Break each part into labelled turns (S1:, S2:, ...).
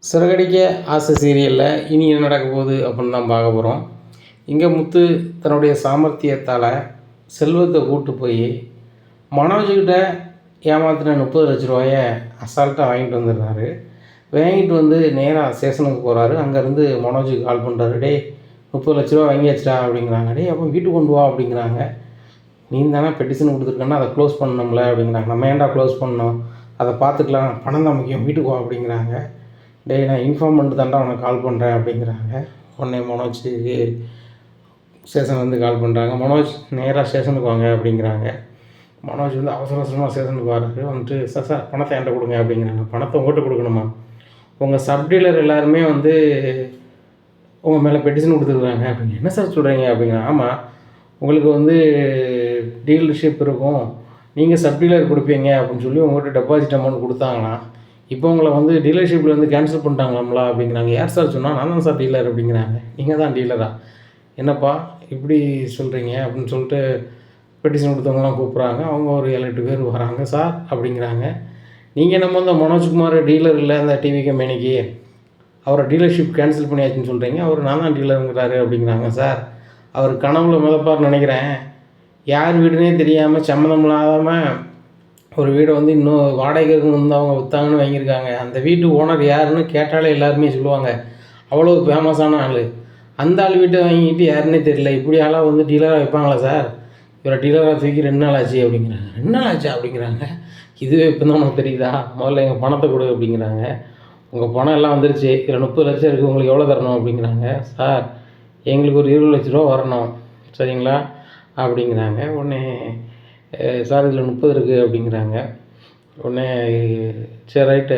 S1: சிறகடிக்க ஆசை சீரியலில் இனி என்ன நடக்க போகுது அப்படின்னு தான் பார்க்க போகிறோம். இங்கே முத்து தன்னுடைய சாமர்த்தியத்தால் செல்வத்தை கூட்டு போய் மனோஜ்கிட்ட ஏமாத்தின 30,00,000 அசால்ட்டாக வாங்கிட்டு வந்துடுறாரு. வாங்கிட்டு வந்து நேராக ஸ்டேஷனுக்கு போகிறாரு. அங்கேருந்து மனோஜுக்கு கால் பண்ணுறாரு. டேய் 30,00,000 வாங்கியாச்சுடா அப்படிங்கிறாங்க. டேய் அப்போ வீட்டுக்கு கொண்டு வா அப்படிங்கிறாங்க. நீ தானே பெட்டிஷன் கொடுத்துருக்கேன்னா அதை க்ளோஸ் பண்ணணும்ல அப்படிங்கிறாங்க. நம்ம ஏன்டா க்ளோஸ் பண்ணோம், அதை பார்த்துக்கலாம், பணம் தான் முக்கியம், வீட்டுக்கு வா அப்படிங்கிறாங்க. டேய் நான் இன்ஃபார்ம் பண்ணிட்டு தான்டா உனக்கு கால் பண்ணுறேன் அப்படிங்கிறாங்க. உடனே மனோஜுக்கு ஸ்டேஷன் வந்து கால் பண்ணுறாங்க. மனோஜ் நேராக ஸ்டேஷனுக்கு வாங்க அப்படிங்கிறாங்க. மனோஜ் வந்து அவசர அவசரமாக ஸ்டேஷனுக்கு வர்றாரு. வந்துட்டு சார் பணத்தை என்கிட்ட கொடுங்க அப்படிங்கிறாங்க. பணத்தை உங்கள்கிட்ட கொடுக்கணுமா? உங்கள் சப்டீலர் எல்லாருமே வந்து உங்கள் மேலே பெட்டிஷன் கொடுத்துருக்குறாங்க அப்படிங்க. என்ன சார் சொல்கிறீங்க அப்படிங்கிறாங்க. ஆமாம், உங்களுக்கு வந்து டீலர்ஷிப் இருக்கும், நீங்கள் சப்டீலர் கொடுப்பீங்க அப்படின்னு சொல்லி உங்கள்கிட்ட டெபாசிட் அமௌண்ட் கொடுத்தாங்களாம். இப்போ உங்களை வந்து டீலர்ஷிப்பில் வந்து கேன்சல் பண்ணிட்டாங்களாம்ல அப்படிங்கிறாங்க. யார் சார் சொன்னால்? நான் தான் சார் டீலர் அப்படிங்கிறாங்க. நீங்கள் தான் டீலரா? என்னப்பா இப்படி சொல்கிறீங்க அப்படின்னு சொல்லிட்டு பெட்டிஷன் கொடுத்தவங்களாம் கூப்பிட்றாங்க. அவங்க ஒரு 7-8 பேர் வராங்க. சார் அப்படிங்கிறாங்க. நீங்கள் நம்ம வந்து மனோஜ்குமார் டீலர் இல்லை அந்த டிவி கம்பெனிக்கு, அவரை டீலர்ஷிப் கேன்சல் பண்ணியாச்சுன்னு சொல்கிறீங்க. அவர் நான் தான் டீலருங்கிறாரு அப்படிங்கிறாங்க. சார் அவர் கனவுல மிதப்பார்னு நினைக்கிறேன். யார் வீடுனே தெரியாமல் சம்மந்தம் இல்லாமல் ஒரு வீடை வந்து இன்னும் வாடகைக்கு வந்து அவங்க விற்றாங்கன்னு வாங்கியிருக்காங்க. அந்த வீட்டு ஓனர் யாருன்னு கேட்டாலே எல்லாருமே சொல்லுவாங்க, அவ்வளோ ஃபேமஸான ஆள். அந்த ஆள் வீட்டை வாங்கிட்டு யாருன்னே தெரியல. இப்படி ஆளாக வந்து டீலராக வைப்பாங்களா சார்? இவரை டீலராக தூக்கி 2 நாள் ஆச்சு அப்படிங்கிறாங்க. 2 நாள் ஆச்சா அப்படிங்கிறாங்க. இதுவே இப்போ தான் உனக்கு தெரியுதா? முதல்ல எங்கள் பணத்தை கொடு அப்படிங்கிறாங்க. உங்கள் பணம் எல்லாம் வந்துருச்சு, இதில் 30,00,000 இருக்குது, உங்களுக்கு எவ்வளோ தரணும் அப்படிங்கிறாங்க. சார் எங்களுக்கு ஒரு 20,00,000 ரூபா வரணும், சரிங்களா அப்படிங்கிறாங்க. உடனே சார் இதில் 30 இருக்குது அப்படிங்கிறாங்க. உடனே சரி ரைட்டு,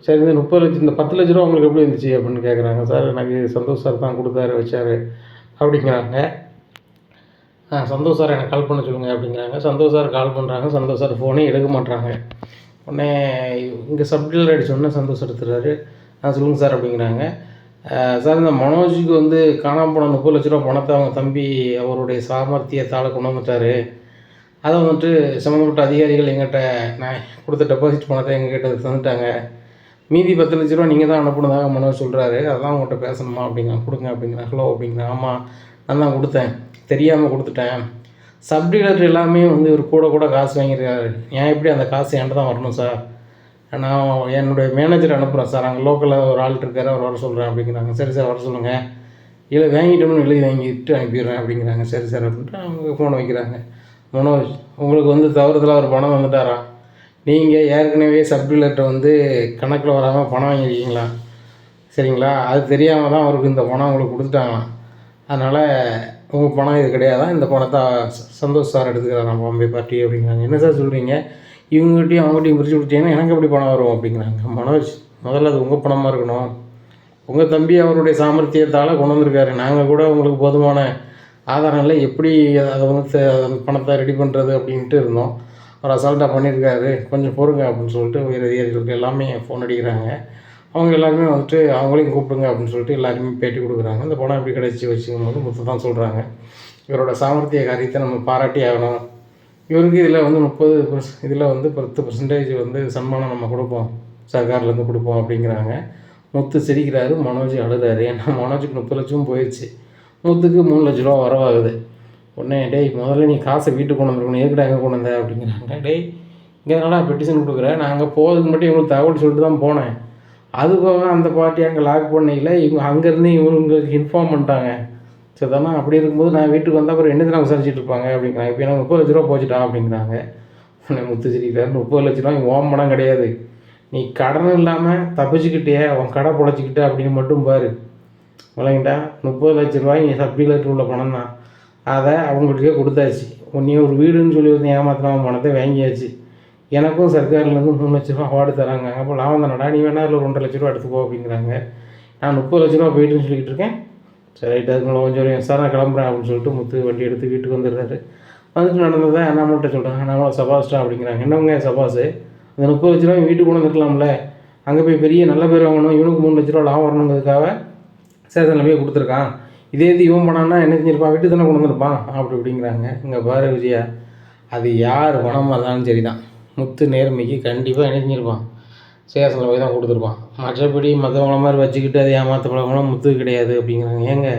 S1: சரி இந்த 30,00,000 இந்த 10,00,000 ரூபா உங்களுக்கு எப்படி இருந்துச்சு அப்படின்னு கேட்குறாங்க. சார் எனக்கு சந்தோஷ் சார் தான் கொடுத்தாரு வச்சார் அப்படிங்கிறாங்க. சந்தோஷ் சார் எனக்கு கால் பண்ண சொல்லுங்கள் அப்படிங்கிறாங்க. சந்தோஷ் சார் கால் பண்ணுறாங்க. சந்தோஷ் சார் ஃபோனே எடுக்க மாட்டுறாங்க. உடனே இங்கே சப்டீலர் அடிச்சோடனே சந்தோஷ் எடுத்துறாரு. சொல்லுங்கள் சார் அப்படிங்கிறாங்க. சார் இந்த மனோஜுக்கு வந்து காணாமல் போன 30,00,000 ரூபா பணத்தை அவங்க தம்பி அவருடைய சாமர்த்தியத்தால் கொண்டு வந்துட்டார். அதை வந்துட்டு சம்மந்தப்பட்ட அதிகாரிகள் எங்கிட்ட நான் கொடுத்த டெபாசிட் பணத்தை எங்ககிட்ட தந்துட்டாங்க. மீதி 10,00,000 ரூபா நீங்கள் தான் அனுப்புனதாக மனோஜ் சொல்கிறாரு. அதான் உங்கள்கிட்ட பேசணுமா அப்படிங்க. கொடுங்க அப்படிங்கிறேன். ஹலோ அப்படிங்கிறேன். ஆமாம் நான் தான் கொடுத்தேன், தெரியாமல் கொடுத்துட்டேன். சப்டீலர் எல்லாமே வந்து இவர் கூட காசு வாங்கியிருக்காரு. ஏன் எப்படி அந்த காசு என்கிட்ட தான் வரணும் சார்? நான் என்னுடைய மேனேஜர் அனுப்புகிறேன் சார், அங்கே லோக்கலில் ஒரு ஆள் இருக்கார், அவர் வர சொல்கிறேன் அப்படிங்கிறாங்க. சரி சார் வர சொல்லுங்கள், இல்லை வாங்கிட்டோம்னு எழுதி வாங்கிட்டு அனுப்பிடுறேன் அப்படிங்கிறாங்க. சரி சார் அப்படின்ட்டு அவங்க ஃபோனை வைக்கிறாங்க. மனோஜ் உங்களுக்கு வந்து தவறுதலாக ஒரு பணம் வந்துட்டாரா? நீங்கள் ஏற்கனவே சப்டீலர்கிட்ட வந்து கணக்கில் வராமல் பணம் வாங்கியிருக்கீங்களா, சரிங்களா? அது தெரியாமல் தான் அவருக்கு இந்த பணம் உங்களுக்கு கொடுத்துட்டாங்களாம். அதனால் உங்கள் பணம் இது கிடையாதான், இந்த பணத்தை சந்தோஷ் சார் எடுத்துக்கிறாராம் பாம்பே பார்ட்டி அப்படிங்கிறாங்க. என்ன சார் சொல்கிறீங்க? இவங்ககிட்டையும் அவங்ககிட்டையும் பிரித்து கொடுத்தீங்கன்னா எனக்கு எப்படி பணம் வரும் அப்படிங்கிறாங்க. மனோஜ் முதல்ல அது உங்கள் பணமாக இருக்கணும். உங்கள் தம்பி அவருடைய சாமர்த்தியத்தால் கொண்டு வந்திருக்காரு. நாங்கள் கூட உங்களுக்கு போதுமான ஆதாரம் இல்லை, எப்படி அதை வந்து பணத்தை ரெடி பண்ணுறது அப்படின்ட்டு இருந்தோம். அவர் அசால்ட்டாக பண்ணியிருக்காரு, கொஞ்சம் பொறுங்க அப்படின்னு சொல்லிட்டு உயர் அதிகாரிகளுக்கு எல்லாமே ஃபோன் அடிக்கிறாங்க. அவங்க எல்லாருமே வந்துட்டு அவங்களையும் கூப்பிடுங்க அப்படின்னு சொல்லிட்டு எல்லாருமே பேட்டி கொடுக்குறாங்க. இந்த பணம் எப்படி கிடச்சி வச்சுக்கும்போது முத்து தான் சொல்கிறாங்க, இவரோட சாமர்த்திய காரியத்தை நம்ம பாராட்டி ஆகணும். இவருக்கு இதில் வந்து 30 இதில் வந்து 10% வந்து சன்மானம் நம்ம கொடுப்போம், சர்க்கார்லேருந்து கொடுப்போம் அப்படிங்கிறாங்க. முத்து சிரிக்கிறாரு, மனோஜ் அழுகிறாரு. ஏன்னா மனோஜுக்கு 30,00,000 போயிடுச்சு, முத்துக்கு 3,00,000 ரூபா வரவாகுது. உடனே டேய் முதல்ல நீ காசை வீட்டுக்கு கொண்டு வந்துருக்கணும், எதுக்கிட்ட எங்கே கொண்டு வந்த அப்படிங்கிறாங்க. டேய் இங்கே நல்லா பெட்டிஷன் கொடுக்குறேன், நான் அங்கே போகிறதுக்கு மட்டும் இவங்களுக்கு தகவல் சொல்லிட்டு தான் போனேன். அது போக அந்த பார்ட்டி அங்கே லாக் பண்ணிக்கல, இவங்க அங்கேருந்து இவங்களுக்கு இன்ஃபார்ம் பண்ணிட்டாங்க. சரி தானே, அப்படி இருக்கும்போது நான் வீட்டுக்கு வந்தால் அப்புறம் என்ன நான் விசாரிச்சுட்டு இருப்பாங்க அப்படிங்கிறாங்க. இப்போ எனக்கு 30,00,000 ரூபா போச்சுட்டா அப்படிங்கிறாங்க. உடனே முத்து சிரிக்கிறார். 30,00,000 ரூபா ஓம் பணம் கிடையாது, நீ கடன் இல்லாமல் தப்பிச்சுக்கிட்டே உன் கடை பொழைச்சிக்கிட்ட அப்படின்னு மட்டும் பாரு. விளங்கிட்டா? 30,00,000 ரூபாய் நீ சப்டீலர் உள்ள பணம் தான், அதை அவங்களுக்கே கொடுத்தாச்சு. நீ ஒரு வீடுன்னு சொல்லி வந்து ஏமாத்தின பணத்தை வாங்கியாச்சு. எனக்கும் சர்க்கார்லேருந்து 3,00,000 ரூபா அவார்டு தராங்க. அப்போ லாபம் தானடா, நீ வேணா இல்லை 2,50,000 ரூபா எடுத்துப்போ அப்படிங்கிறாங்க. நான் 30,00,000 ரூபா போயிட்டுன்னு சொல்லிக்கிட்டு இருக்கேன். சரி ரைட்டு, அதுக்கு மேலே கொஞ்சம் சார் நான் கிளம்புறேன் அப்படின்னு சொல்லிட்டு முத்து வண்டி எடுத்து வீட்டுக்கு வந்துடுறாரு. வந்துட்டு நடந்ததை நம்மள்கிட்ட சொல்கிறாங்க. நம்மளை சபாஸ்டா அப்படிங்கிறாங்க. என்னவங்க சபாஸு, அந்த 30,00,000 ரூபாய் வீட்டுக்கு கொண்டு வந்துருக்கலாம்ல, அங்கே போய் பெரிய நல்ல பேர் வாங்கணும், இவனுக்கு 3,00,000 ரூபா லாபம் வரணுங்கிறதுக்காக சேதனில் போய் கொடுத்துருக்கான். இதே இது இவன் பண்ணான்னா என்ன செஞ்சிருப்பான், வீட்டு தானே கொண்டு வந்திருப்பான் அப்படிங்கிறாங்க. இங்கே பாரு விஜயா, அது யார் பணமாக இருந்தாலும் சரி தான், முத்து நேர்மைக்கு கண்டிப்பாக என்ன செஞ்சிருப்பான், ஸ்டேஷனில் போய் தான் கொடுத்துருப்பான். மற்றபடி மற்றவங்கள மாதிரி வச்சுக்கிட்டு அதை ஏமாற்ற பழகலாம் முத்து கிடையாது அப்படிங்கிறாங்க. ஏங்க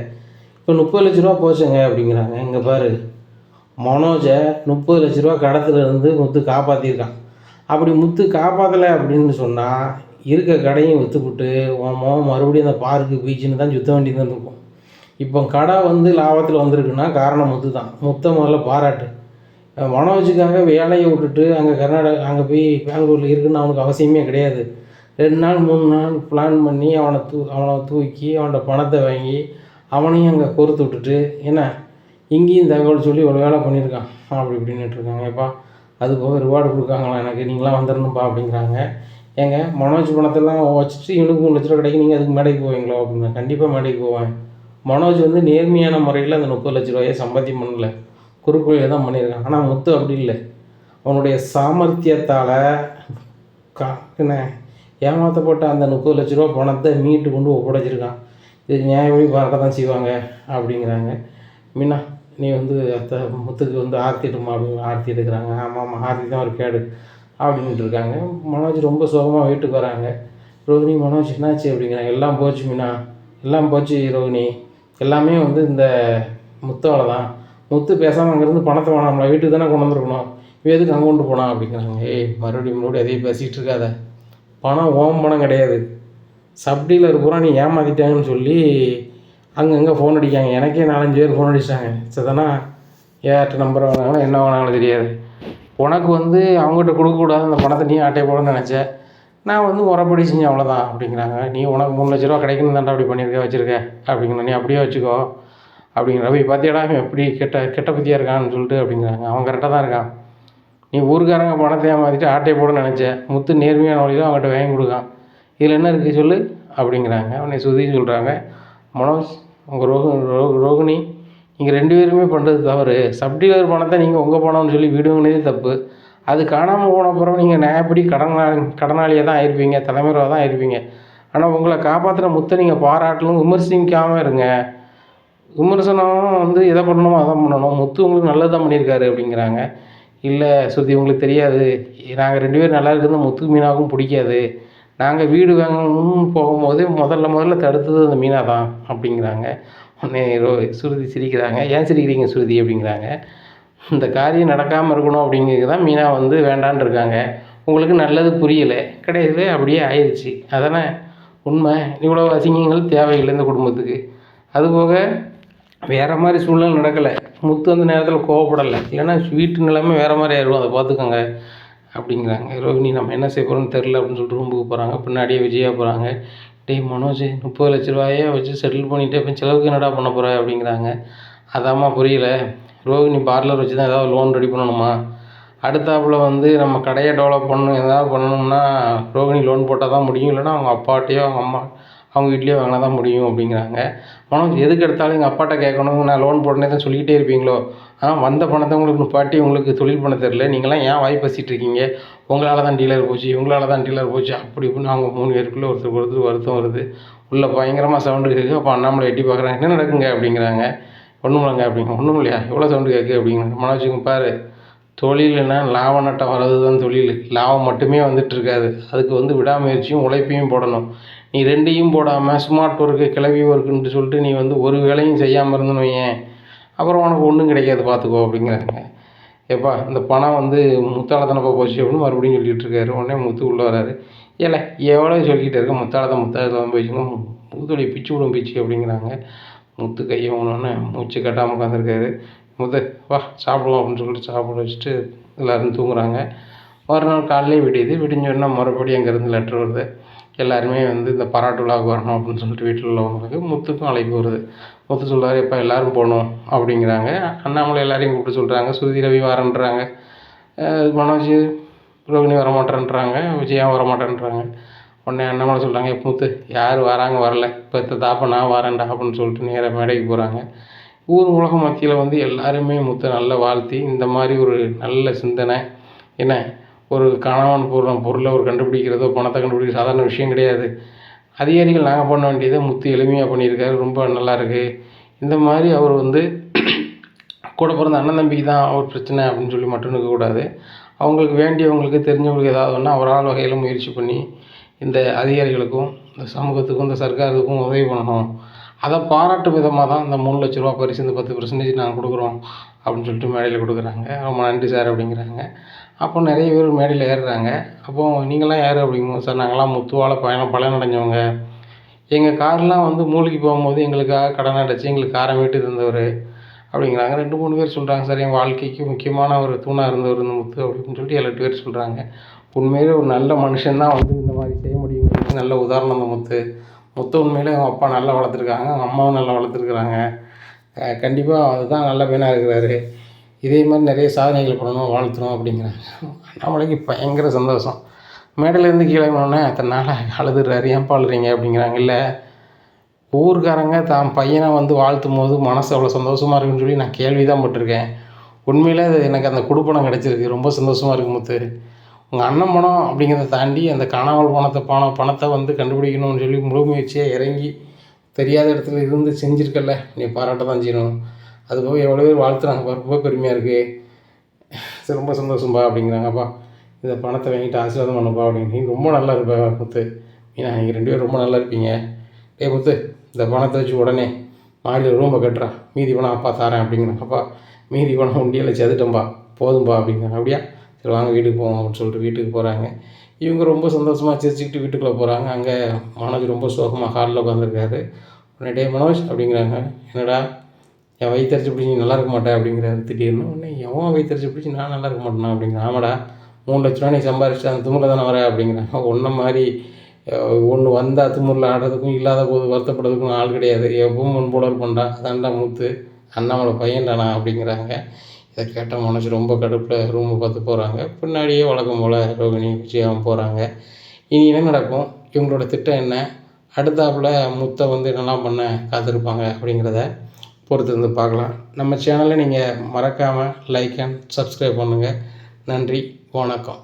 S1: இப்போ 30 லட்ச ரூபா போச்சுங்க அப்படிங்கிறாங்க. இங்கே பாரு, மனோஜை 30 லட்ச ரூபா கடத்துலேருந்து முத்து காப்பாற்றிருக்கான். அப்படி முத்து காப்பாற்றலை அப்படின்னு சொன்னால் இருக்க கடையும் விற்றுப்புட்டு உன் மறுபடியும் அந்த பார்க்கு பீச்சுன்னு தான் சுற்ற வேண்டியது இருக்கும். இப்போ கடை லாபத்தில் வந்திருக்குன்னா காரணம் முத்து தான். முத்தை முதல்ல பாராட்டு. மனோஜுக்காக வேலையை விட்டுட்டு அங்கே போய் பெங்களூரில் இருக்குன்னு அவனுக்கு அவசியமே கிடையாது. 2 நாள் 3 நாள் பிளான் பண்ணி அவனை தூக்கி அவன்கிட்ட பணத்தை வாங்கி அவனையும் அங்கே கோர்த்து விட்டுட்டு என்ன இங்கேயும் தகவல் சொல்லி ஒரு வேலை பண்ணியிருக்கான் அப்படி இப்படின்னுட்டு இருக்காங்க. எப்பா அது போக ரிவார்டு கொடுக்காங்களா எனக்கு, நீங்களாம் வந்துடணும்ப்பா அப்படிங்கிறாங்க. ஏங்க மனோஜ் பணத்தெல்லாம் வச்சுட்டு இவனுக்கு 3 லட்ச ரூபா கிடைக்கும், நீங்கள் அதுக்கு மேடைக்கு போவீங்களோ அப்படின்னா கண்டிப்பாக மேடைக்கு போவேன். மனோஜ் நேர்மையான முறையில் அந்த 30 லட்ச ரூபாயை சம்பாத்தியம் பண்ணல, குறுக்கோளில் தான் பண்ணியிருக்கான். ஆனால் முத்து அப்படி இல்லை. அவனுடைய சாமர்த்தியத்தால் என்ன ஏமாற்றப்பட்ட அந்த 30 லட்ச ரூபா பணத்தை மீட்டு கொண்டு ஒப்படைச்சிருக்கான். இது நியாயப்படி பார்க்க தான் செய்வாங்க அப்படிங்கிறாங்க. மீனா நீ அத்தை முத்துக்கு ஆர்த்திட்டுமா அப்படின்னு ஆர்த்தி எடுக்கிறாங்க. ஆமாம் ஆர்த்தி தான் ஒரு கேடு அப்படின்ட்டு இருக்காங்க. மனோஜ் ரொம்ப சோகமாக வீட்டுக்கு வராங்க. ரோகிணி மனோஜ் என்னாச்சு அப்படிங்கிறாங்க. எல்லாம் போச்சு மீனா, எல்லாம் போச்சு ரோகிணி, எல்லாமே இந்த முத்தால் தான். முத்து பேசாமல் அங்கேருந்து பணத்தை வேணாம்ல, வீட்டுக்கு தானே கொண்டு வந்துருக்கணும், எதுக்கு அங்கே கொண்டு போனான் அப்படிங்கிறாங்க. மறுபடியும் அதே பேசிகிட்டு இருக்காத, பணம் ஓம் பணம் கிடையாது, சப்டீலர் பூரா நீ ஏமாற்றிட்டாங்கன்னு சொல்லி அங்கங்கே ஃபோன் அடிக்காங்க. எனக்கே 4-5 பேர் ஃபோன் அடிச்சிட்டாங்க. சரிதானா, ஏர்ட்ட நம்பர் வாங்கினாலும் என்ன வாங்கினாலும் தெரியாது. உனக்கு அவங்ககிட்ட கொடுக்கக்கூடாது அந்த பணத்தை நீ ஆட்டையை போடணும்னு நினச்சேன், நான் முறைப்படி செஞ்சேன் அவ்வளோதான் அப்படிங்கிறாங்க. நீ உனக்கு 3 லட்ச ரூபா கிடைக்கணும் தாண்டா அப்படி பண்ணியிருக்க வச்சுருக்க அப்படிங்கிற, நீ அப்படியே வச்சுக்கோ அப்படிங்கிற. போய் பார்த்தியாடா எப்படி கெட்ட புத்தியாக இருக்கான்னு சொல்லிட்டு அப்படிங்கிறாங்க. அவன் கரெக்டாக தான் இருக்கான். நீ ஊருக்காரங்க பணத்தை ஏமாற்றிட்டு ஆட்டையை போட நினச்சேன், முத்து நேர்மையான வழியில் அவங்ககிட்ட வாங்கி கொடுக்கான், இதில் என்ன இருக்குது சொல்லு அப்படிங்கிறாங்க. அவனை சுதி சொல்கிறாங்க. மனோஜ் உங்கள் ரோகிணி நீங்கள் 2 பேருமே பண்ணுறது தவறு. சப்டீலர் பணத்தை நீங்கள் உங்கள் பணம்னு சொல்லி விடுவனதே தப்பு. அது காணாமல் போன பிறகு நீங்கள் நியாயப்படி கடனாளியாக தான் ஆயிருப்பீங்க, தலைமுறையாக தான் ஆயிருப்பீங்க. ஆனால் உங்களை காப்பாற்றுற முத்தை நீங்கள் பாராட்டணும், விமர்சிக்காமல் இருங்க. விமர்சனம் எதை பண்ணணுமோ அதான் பண்ணணும். முத்து உங்களுக்கு நல்லது தான் பண்ணியிருக்காரு அப்படிங்கிறாங்க. இல்லை சுத்தி உங்களுக்கு தெரியாது, நாங்கள் 2 பேரும் நல்லா இருக்கிறது முத்து மீனாவுக்கும் பிடிக்காது. நாங்கள் வீடு வாங்கணும்னு போகும்போது முதல்ல தடுத்தது அந்த மீனா தான் அப்படிங்கிறாங்க. உடனே சுருதி சிரிக்கிறாங்க. ஏன் சிரிக்கிறீங்க சுருதி அப்படிங்கிறாங்க. இந்த காரியம் நடக்காமல் இருக்கணும் அப்படிங்கிறது தான் மீனா வேண்டான்னு இருக்காங்க. உங்களுக்கு நல்லது புரியலை கிடையாது, அப்படியே ஆயிடுச்சு, அதானே உண்மை. இவ்வளோ அசிங்கங்கள் தேவையில்லை இந்த குடும்பத்துக்கு. அதுபோக வேறு மாதிரி சூழ்நிலை நடக்கலை, முத்து அந்த நேரத்தில் கோவப்படலை, இல்லைன்னா வீட்டு நிலைமை வேறு மாதிரி ஆயிடும், அதை பார்த்துக்கோங்க அப்படிங்கிறாங்க. ரோகிணி நம்ம என்ன செய்ய போகிறோன்னு தெரில அப்படின்னு சொல்லிட்டு ரூமுக்கு போகிறாங்க. பின்னாடியே விஜயா போகிறாங்க. மனோஜ் 30 லட்ச ரூபாயை வச்சு செட்டில் பண்ணிவிட்டு இப்போ செலவுக்கு என்னடா பண்ண போகிற அப்படிங்கிறாங்க. அதாம்மா புரியல, ரோகிணி பார்லர் வச்சு தான் ஏதாவது லோன் ரெடி பண்ணணுமா, அடுத்தாப்புல நம்ம கடையை டெவலப் பண்ணணும், ஏதாவது பண்ணணும்னா ரோகிணி லோன் போட்டால் தான் முடியும், இல்லைனா அவங்க அப்பாட்டையோ அவங்க வீட்லேயோ வாங்கினா தான் முடியும் அப்படிங்கிறாங்க. மனோஜ் எதுக்கு எடுத்தாலும் எங்கள் அப்பாட்ட கேட்கணும், நான் லோன் போடனே தான் சொல்லிக்கிட்டே இருப்பீங்களோ, வந்த பணத்தை உங்களுக்கு நிப்பாட்டி உங்களுக்கு தொழில் பண்ண தெரில, நீங்களாம் ஏன் வாய் பேசிகிட்டு இருக்கீங்க, உங்களால் தான் டீலர் போச்சு, இவங்களால தான் டீலர் போச்சு அப்படி இப்படின்னு அவங்க 3 பேருக்குள்ளே ஒருத்தருக்கு வருத்தம் வருது. உள்ளே பயங்கரமாக சவுண்டு கேட்குது. அப்போ அண்ணாமலை எட்டி பார்க்குறாங்க. என்ன நடக்குங்க அப்படிங்கிறாங்க. ஒன்றும் இல்லைங்க அப்படிங்க. ஒன்றும் இல்லையா, எவ்வளோ சவுண்டு கேட்கு அப்படிங்கிறாங்க. மனோஜுங்க பாரு, தொழில்னா லாப நட்டம் வர்றது தான் தொழில், லாபம் மட்டுமே வந்துட்டுருக்காது, அதுக்கு விடாமுயற்சியும் உழைப்பையும் போடணும். நீ 2ஐயும் போடாமல் ஸ்மார்ட் ஒர்க்கு கிளவி ஒர்க்குன்ட்டு சொல்லிட்டு நீ ஒரு வேலையும் செய்யாமல் இருந்துன்னு வையேன், அப்புறம் உனக்கு ஒன்றும் கிடைக்காது பார்த்துக்கோ அப்படிங்கிறாங்க. ஏப்பா இந்த பணம் முத்தால தானப்பா போச்சு அப்படின்னு மறுபடியும் சொல்லிகிட்டு இருக்காரு. உடனே முத்து உள்ளே வராரு. ஏல எவ்வளோ சொல்லிக்கிட்டு இருக்க, முத்தால தான் போயிடுச்சுங்க, முத்துடைய பிச்சு விடும் பிச்சு அப்படிங்கிறாங்க. முத்து கையை ஒன்று மூச்சு கட்டாமல் உட்காந்துருக்காரு. முத்து வா சாப்பிடுவோம் அப்படின்னு சொல்லிட்டு சாப்பிட வச்சுட்டு எல்லோரும் தூங்குறாங்க. மறுநாள் காலையிலே விடிஞ்சோன்னா மறுபடியும் அங்கேருந்து லெட்ரு வருது. எல்லாருமே இந்த பாராட்டு விழாவுக்கு வரணும் அப்படின்னு சொல்லிட்டு வீட்டில் உள்ளவங்களுக்கு முத்துக்கும் அழைப்பு வருது. முத்து சொல்கிறாரு, எப்போ எல்லோரும் போகணும் அப்படிங்கிறாங்க. அண்ணாமலை எல்லாரையும் கூப்பிட்டு சொல்கிறாங்க. சுருதி ரவி வரேன்றாங்க, மனோஜ் ரோகிணி வரமாட்டேன்றாங்க, விஜயா வரமாட்டேன்றாங்க. உடனே அண்ணாமலை சொல்கிறாங்க, முத்து யார் வராங்க வரல, இப்போ தாப்பா நான் வரேன்டா அப்படின்னு சொல்லிட்டு நேராக மேடைக்கு போகிறாங்க. ஊர் உலக மத்தியில் எல்லாருமே முத்தை நல்லா வாழ்த்தி, இந்த மாதிரி ஒரு நல்ல சிந்தனை, என்ன ஒரு கணவன் பொருளை கண்டுபிடிக்கிறதோ பணத்தை கண்டுபிடிக்கிறது சாதாரண விஷயம் கிடையாது. அதிகாரிகள் நாங்கள் பண்ண வேண்டியதை முத்து எளிமையாக பண்ணியிருக்காரு, ரொம்ப நல்லாயிருக்கு. இந்த மாதிரி அவர் கூட பிறந்த அண்ணன் தம்பிக்கு தான் அவர் பிரச்சனை அப்படின்னு சொல்லி மட்டும் இருக்கக்கூடாது. அவங்களுக்கு வேண்டியவங்களுக்கு தெரிஞ்சவங்களுக்கு ஏதாவது ஒன்றா அவரால் வகையில் முயற்சி பண்ணி இந்த அதிகாரிகளுக்கும் இந்த சமூகத்துக்கும் இந்த சர்க்காருக்கும் உதவி பண்ணணும். அதை பாராட்டும் விதமாக தான் இந்த 3 லட்ச ரூபா பரிசு இந்த 10% நாங்கள் கொடுக்குறோம் அப்படின்னு சொல்லிட்டு மேடையில் கொடுக்குறாங்க. ரொம்ப நன்றி சார் அப்படிங்கிறாங்க. அப்போ நிறைய பேர் மேடையில் ஏறுறாங்க. அப்போது நீங்களாம் யார் அப்படிங்கும்போது, சார் நாங்கள்லாம் முத்துவால் பலனடைஞ்சவங்க. எங்கள் கார்லாம் வந்து மூழ்கி போகும்போது எங்களுக்காக கடன் அடைச்சி எங்களுக்கு காரை மீட்டு தந்தவர் அப்படிங்கிறாங்க. 2, 3 பேர் சொல்கிறாங்க, சார் என் வாழ்க்கைக்கு முக்கியமான ஒரு தூணாக இருந்தவர் இந்த முத்து அப்படின்னு சொல்லிட்டு 7, 8 பேர் சொல்கிறாங்க. உண்மையிலே ஒரு நல்ல மனுஷன் தான் வந்து இந்த மாதிரி செய்ய முடியுங்கிறது நல்ல உதாரணம் இந்த முத்து. முத்து உண்மையிலே அவங்க அப்பா நல்லா வளர்த்துருக்காங்க, அவங்க அம்மாவும் நல்லா வளர்த்துருக்குறாங்க. கண்டிப்பாக அதுதான் நல்ல பையனாக இருக்கிறாரு. இதே மாதிரி நிறைய சாதனைகள் பண்ணணும், வாழ்த்தணும் அப்படிங்கிறாங்க. அண்ணாமலைக்கு பயங்கர சந்தோஷம். மேடையிலேருந்து கீழே இறங்குனோடனே அத்தனை நாளாக அழுதுறாரு. ஏன்ப்பா அழுறீங்க அப்படிங்கிறாங்க. இல்லை, ஊர்க்காரங்க தான் பையனை வந்து வாழ்த்தும் போது மனசு அவ்வளோ சந்தோஷமாக இருக்குன்னு சொல்லி நான் கேள்வி தான் பட்டிருக்கேன். உண்மையிலே அது எனக்கு அந்த குடுப்பனம் கிடச்சிருக்கு. ரொம்ப சந்தோஷமாக இருக்குது முத்து. உங்கள் அண்ணன் பணம் அப்படிங்கிறத தாண்டி அந்த காணாமல் பணத்தை வந்து கண்டுபிடிக்கணும்னு சொல்லி முழு முயற்சியாக இறங்கி தெரியாத இடத்துல இருந்து செஞ்சுருக்கல, நீ பாராட்ட தான் செய்யணும். அதுபோக எவ்வளோ பேர் வாழ்த்துறாங்கப்பா, ரொம்ப பெருமையாக இருக்குது. சரி, ரொம்ப சந்தோஷம்பா அப்படிங்கிறாங்கப்பா. இந்த பணத்தை வாங்கிட்டு ஆசீர்வாதம் பண்ணுப்பா அப்படின்னு. நீ ரொம்ப நல்லா இருப்ப முத்து. மீனா, நீங்கள் 2 பேரும் ரொம்ப நல்லா இருப்பீங்க. டேய் முத்து, இந்த பணத்தை வச்சு உடனே மாடியில் ரூமை கட்டுறா, மீதி பணம் அப்பா தரேன் அப்படிங்கிறாங்க. அப்பா மீதி பணம் உண்டியில் செதுட்டம்பா, போதும்பா அப்படிங்கிறாங்க. அப்படியா, சரி வாங்க வீட்டுக்கு போவோம் அப்படின்னு சொல்லிட்டு வீட்டுக்கு போகிறாங்க. இவங்க ரொம்ப சந்தோஷமாக சிரிச்சுக்கிட்டு வீட்டுக்குள்ளே போகிறாங்க. அங்கே மனோஜ் ரொம்ப சோகமாக ஹாலில் உட்காந்துருக்காரு. உடனே டே மனோஜ் அப்படிங்கிறாங்க. என்னடா என் வயிற்றுச்சு பிடிச்சி நீ நல்லா இருக்க மாட்டேன் அப்படிங்கிறாரு திடீர்னு. உடனே எவன் வயிற்றுச்சு பிடிச்சி நான் நல்லா இருக்க மாட்டேனா அப்படிங்கிறேன். ஆமாடா, 3 லட்ச ரூபா நீ சம்பாரிச்சு அந்த திமுறில் தானே வர அப்படிங்கிறாங்க. ஒன்றை மாதிரி ஒன்று வந்தால் திமுறில் ஆடுறதுக்கும் இல்லாத போது வருத்தப்படுறதுக்கும் ஆள் கிடையாது. எப்பவும் முன்போலர் பண்ணுறா, அதான்டா முத்து, அண்ணாமலை பையன்டானா அப்படிங்கிறாங்க. இதை கேட்ட மனசு ரொம்ப கடுப்பில் ரூமை பார்த்து போகிறாங்க. பின்னாடியே வழக்கம் போல் ரோகிணி விஜயாவும் போகிறாங்க. இனி என்ன நடக்கும், இவங்களோட திட்டம் என்ன, அடுத்தாப்புல முத்தை வந்து என்னெல்லாம் பண்ண காத்திருப்பாங்க அப்படிங்கிறத பொறுத்து இருந்து பார்க்கலாம். நம்ம சேனலை நீங்கள் மறக்காமல் லைக் அண்ட் சப்ஸ்கிரைப் பண்ணுங்கள். நன்றி, வணக்கம்.